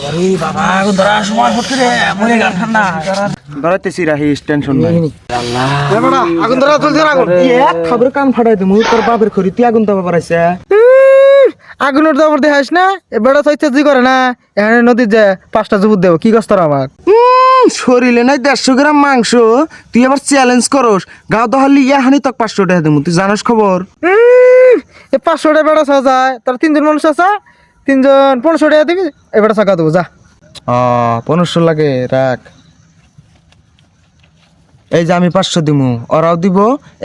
আরে বাবা আগুন ধরার সময় ফট করে মরে গেল ঠান্ডা ধরাইতেছি রাহিস টেনশন নাই আল্লাহ এ বড়া আগুন ধরা চলছে আগুন এক খাবার কান ফাটাই দিমু তোর বাপের খড়ি তুই আগুন দাবা পারাইছে আগুনের দাবর দেখাস না এ বেড়া চাইতে জি করে না এখানে নদীর যে 5টা জুবুত দেব কি কষ্ট আমার শরীরে নাই 150 গ্রাম মাংস তুই আবার চ্যালেঞ্জ করস গাও দহালি ইয়াহানি তক 500 টাকা দিমু তুই জানাস খবর এ 500 টাকা বেড়া চাওয়া যায় তার 3 জন মানুষ আছে 3 জন 500 টাকা দিবি এ বেড়া চাকা দেবো যা 1500 লাগে রাখ এই যে আমি 500 দিমু ওরাও দিব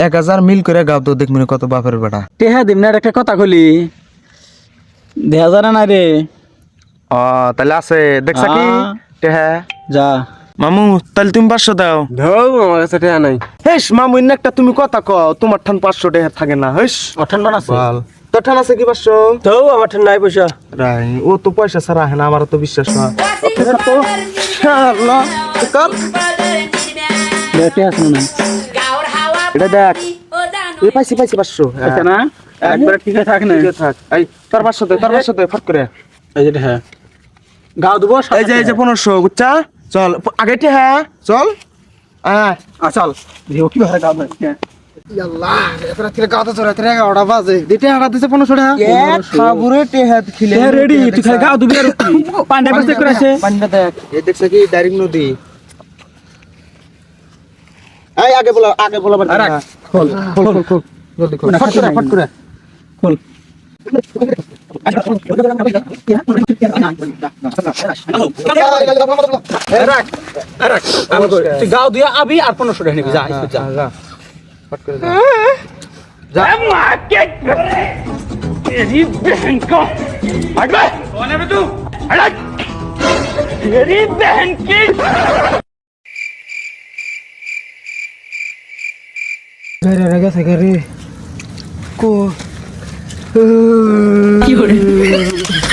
1000 মিল করে গাও তো দেখমু কত বাপের বেটা টেহা দিম না একটা কথা কলি দেখা জানা না রে তাহলে আছে দেখছ কি টেহা যা মামু তাহলে তুমি 500 দাও ধৌ আমার কাছে টাকা নাই হেস মামু ইন্ন একটা তুমি কথা কও তোমার ঠান 500 টাকা থাকে না হেস অঠান বানাছে বল তোর ঠান আছে কি 500 তো আমার ঠান নাই পয়সা রাই ও তো পয়সা ছাড়া হয় না আমার তো বিশ্বাস না তো আল্লাহ কর টেহা আছে না এটা দেখ এই পাইছি 500 আছে না একবার ঠিক আছে থাক না ঠিক থাক এই তোর 500 দে ফট করে এই যে হ্যাঁ গাও দেবো এই যে 1500 বুঝছা চল আগে হ্যাঁ চল চল দেখো কি ভাবে গাও দেয় আল্লাহ এতরা থেকে গাওতে চড়া থেকে 11টা বাজে দিতে হাড়া দিছে 500 টাকা এক খাবুরে টেহাত খিলে রেডি তুই খালি গাও দিবি আর কি পান্ডা বসে করে আছে পান্ডা দেখ এই দেখছ কি ডাইরেক্ট নদী এই আগে বলা রাখ খোল খোল খোল জলদি খোল ফট করে খোল রাখ তুই গাও দিয়া আবি আর 1500 টাকা নিবি যা যা যা ফট করে जा मार के तेरी बहन को हट बे कौन है बे तू हट तेरी बहन की ঘরে রে গেছে ঘরে को की हो रहा